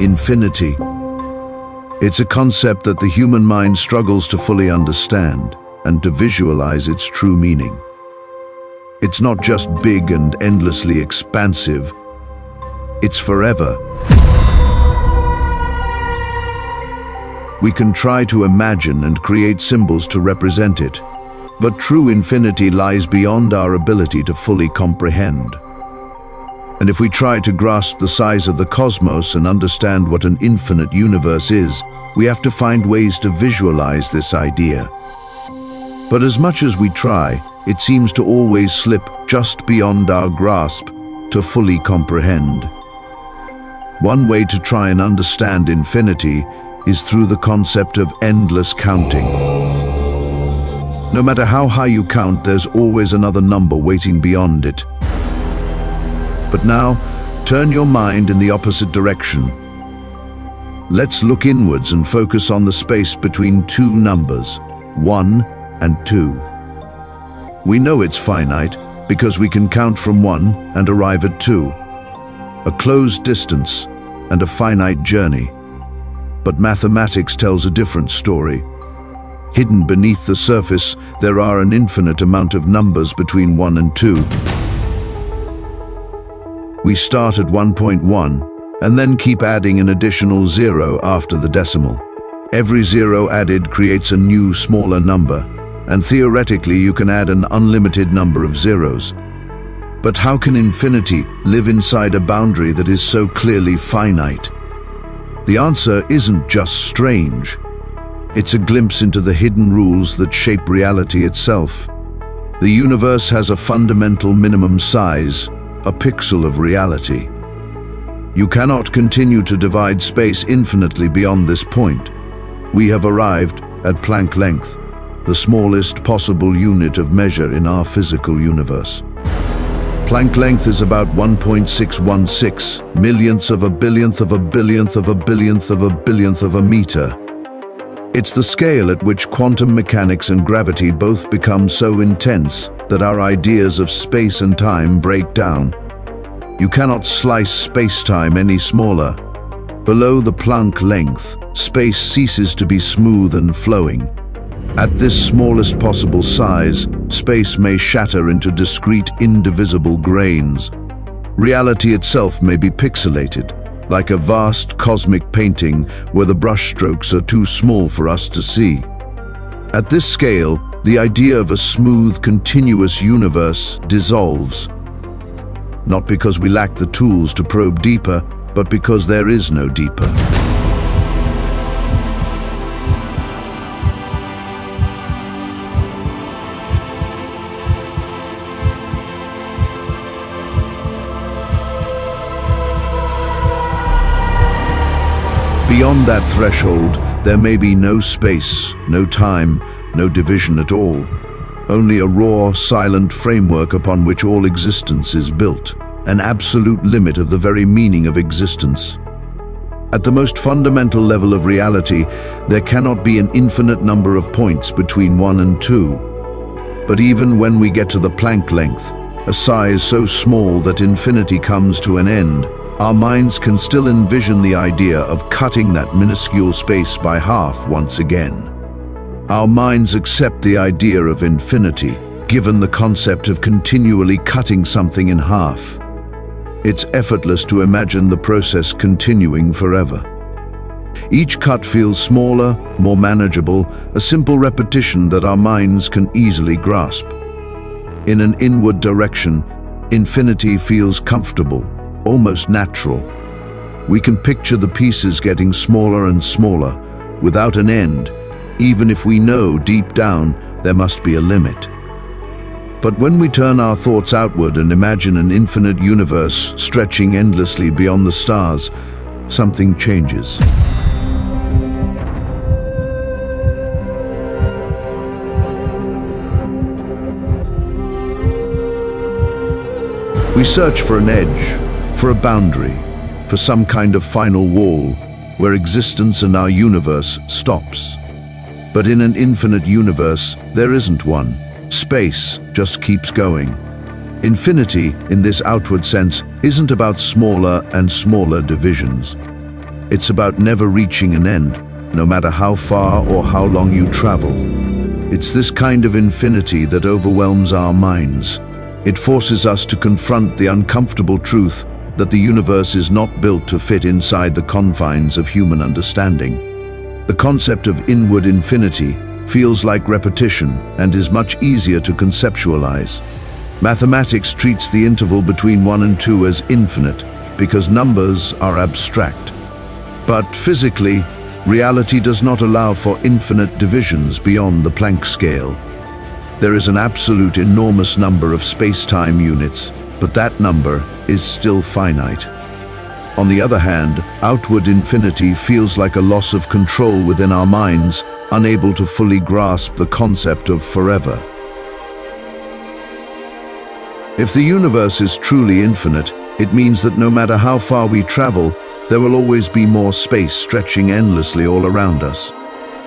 Infinity. It's a concept that the human mind struggles to fully understand and to visualize its true meaning. It's not just big and endlessly expansive, it's forever. We can try to imagine and create symbols to represent it, but true infinity lies beyond our ability to fully comprehend. And if we try to grasp the size of the cosmos and understand what an infinite universe is, we have to find ways to visualize this idea. But as much as we try, it seems to always slip just beyond our grasp to fully comprehend. One way to try and understand infinity is through the concept of endless counting. No matter how high you count, there's always another number waiting beyond it. But now, turn your mind in the opposite direction. Let's look inwards and focus on the space between two numbers, 1 and 2. We know it's finite because we can count from 1 and arrive at 2. A closed distance and a finite journey. But mathematics tells a different story. Hidden beneath the surface, there are an infinite amount of numbers between 1 and 2. We start at 1.1 and then keep adding an additional 0 after the decimal. Every 0 added creates a new, smaller number, and theoretically you can add an unlimited number of zeros. But how can infinity live inside a boundary that is so clearly finite? The answer isn't just strange. It's a glimpse into the hidden rules that shape reality itself. The universe has a fundamental minimum size, a pixel of reality. You cannot continue to divide space infinitely beyond this point. We have arrived at Planck length, the smallest possible unit of measure in our physical universe. Planck length is about 1.616 millionths of a billionth of a billionth of a billionth of a billionth of a meter. It's the scale at which quantum mechanics and gravity both become so intense that our ideas of space and time break down. You cannot slice space-time any smaller. Below the Planck length, space ceases to be smooth and flowing. At this smallest possible size, space may shatter into discrete, indivisible grains. Reality itself may be pixelated, like a vast cosmic painting where the brushstrokes are too small for us to see. At this scale, the idea of a smooth, continuous universe dissolves. Not because we lack the tools to probe deeper, but because there is no deeper. Beyond that threshold, there may be no space, no time, no division at all. Only a raw, silent framework upon which all existence is built, an absolute limit of the very meaning of existence. At the most fundamental level of reality, there cannot be an infinite number of points between 1 and 2. But even when we get to the Planck length, a size so small that infinity comes to an end, our minds can still envision the idea of cutting that minuscule space by half once again. Our minds accept the idea of infinity, given the concept of continually cutting something in half. It's effortless to imagine the process continuing forever. Each cut feels smaller, more manageable, a simple repetition that our minds can easily grasp. In an inward direction, infinity feels comfortable, almost natural. We can picture the pieces getting smaller and smaller, without an end, even if we know deep down there must be a limit. But when we turn our thoughts outward and imagine an infinite universe stretching endlessly beyond the stars, something changes. We search for an edge, for a boundary, for some kind of final wall where existence and our universe stops. But in an infinite universe, there isn't one. Space just keeps going. Infinity, in this outward sense, isn't about smaller and smaller divisions. It's about never reaching an end, no matter how far or how long you travel. It's this kind of infinity that overwhelms our minds. It forces us to confront the uncomfortable truth that the universe is not built to fit inside the confines of human understanding. The concept of inward infinity feels like repetition and is much easier to conceptualize. Mathematics treats the interval between 1 and 2 as infinite because numbers are abstract. But physically, reality does not allow for infinite divisions beyond the Planck scale. There is an absolute enormous number of space-time units, but that number is still finite. On the other hand, outward infinity feels like a loss of control within our minds, unable to fully grasp the concept of forever. If the universe is truly infinite, it means that no matter how far we travel, there will always be more space stretching endlessly all around us.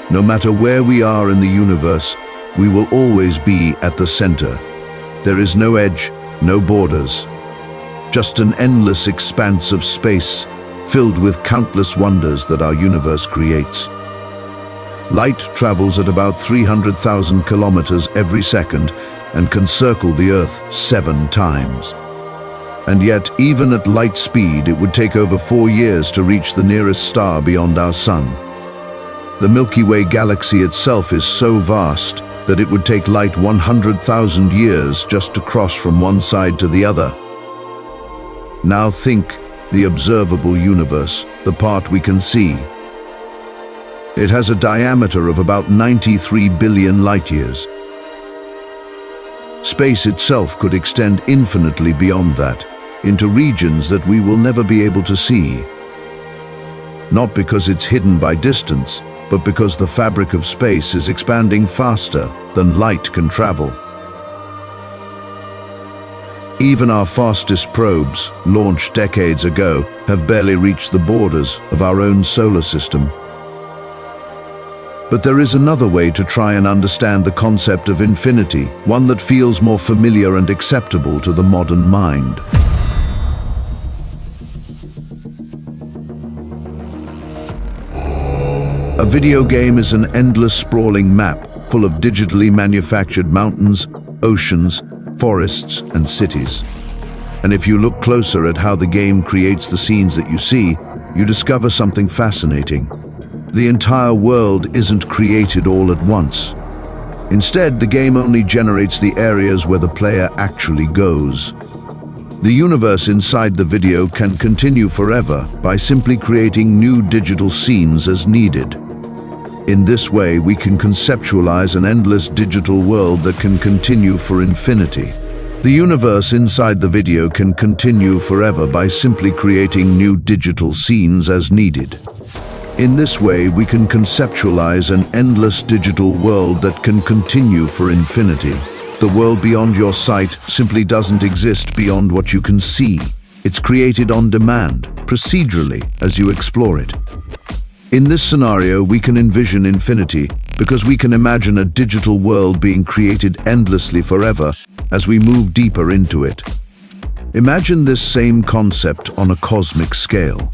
No matter where we are in the universe, we will always be at the center. There is no edge, no borders, just an endless expanse of space filled with countless wonders that our universe creates. Light travels at about 300,000 kilometers every second and can circle the Earth 7 times. And yet, even at light speed, it would take over 4 years to reach the nearest star beyond our Sun. The Milky Way galaxy itself is so vast that it would take light 100,000 years just to cross from one side to the other. Now think the observable universe, the part we can see. It has a diameter of about 93 billion light-years. Space itself could extend infinitely beyond that, into regions that we will never be able to see. Not because it's hidden by distance, but because the fabric of space is expanding faster than light can travel. Even our fastest probes, launched decades ago, have barely reached the borders of our own solar system. But there is another way to try and understand the concept of infinity, one that feels more familiar and acceptable to the modern mind. A video game is an endless sprawling map full of digitally manufactured mountains, oceans, forests, and cities. And if you look closer at how the game creates the scenes that you see, you discover something fascinating. The entire world isn't created all at once. Instead, the game only generates the areas where the player actually goes. The universe inside the video can continue forever by simply creating new digital scenes as needed. In this way, we can conceptualize an endless digital world that can continue for infinity. The universe inside the video can continue forever by simply creating new digital scenes as needed. In this way, we can conceptualize an endless digital world that can continue for infinity. The world beyond your sight simply doesn't exist beyond what you can see. It's created on demand, procedurally, as you explore it. In this scenario, we can envision infinity because we can imagine a digital world being created endlessly forever as we move deeper into it. Imagine this same concept on a cosmic scale.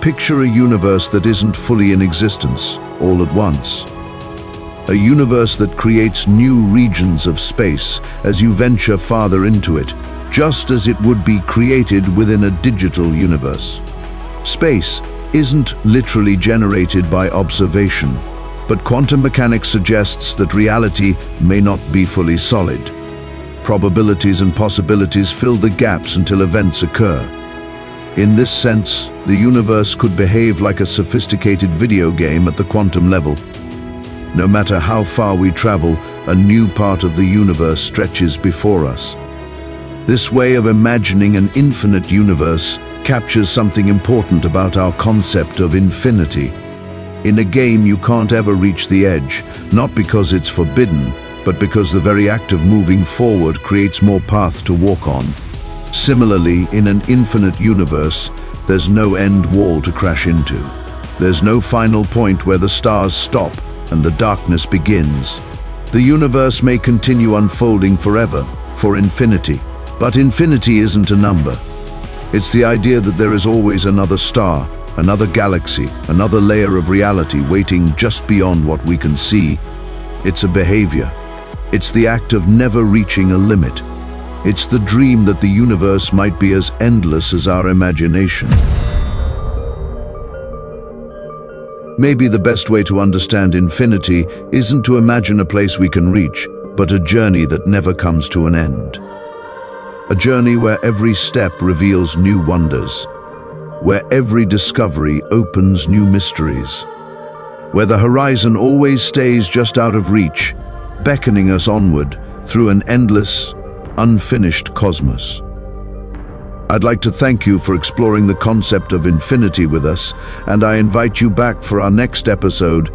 Picture a universe that isn't fully in existence all at once. A universe that creates new regions of space as you venture farther into it, just as it would be created within a digital universe. Space isn't literally generated by observation, but quantum mechanics suggests that reality may not be fully solid. Probabilities and possibilities fill the gaps until events occur. In this sense, the universe could behave like a sophisticated video game at the quantum level. No matter how far we travel, a new part of the universe stretches before us. This way of imagining an infinite universe captures something important about our concept of infinity. In a game, you can't ever reach the edge, not because it's forbidden, but because the very act of moving forward creates more path to walk on. Similarly, in an infinite universe, there's no end wall to crash into. There's no final point where the stars stop and the darkness begins. The universe may continue unfolding forever, for infinity. But infinity isn't a number. It's the idea that there is always another star, another galaxy, another layer of reality waiting just beyond what we can see. It's a behavior. It's the act of never reaching a limit. It's the dream that the universe might be as endless as our imagination. Maybe the best way to understand infinity isn't to imagine a place we can reach, but a journey that never comes to an end. A journey where every step reveals new wonders, where every discovery opens new mysteries, where the horizon always stays just out of reach, beckoning us onward through an endless, unfinished cosmos. I'd like to thank you for exploring the concept of infinity with us, and I invite you back for our next episode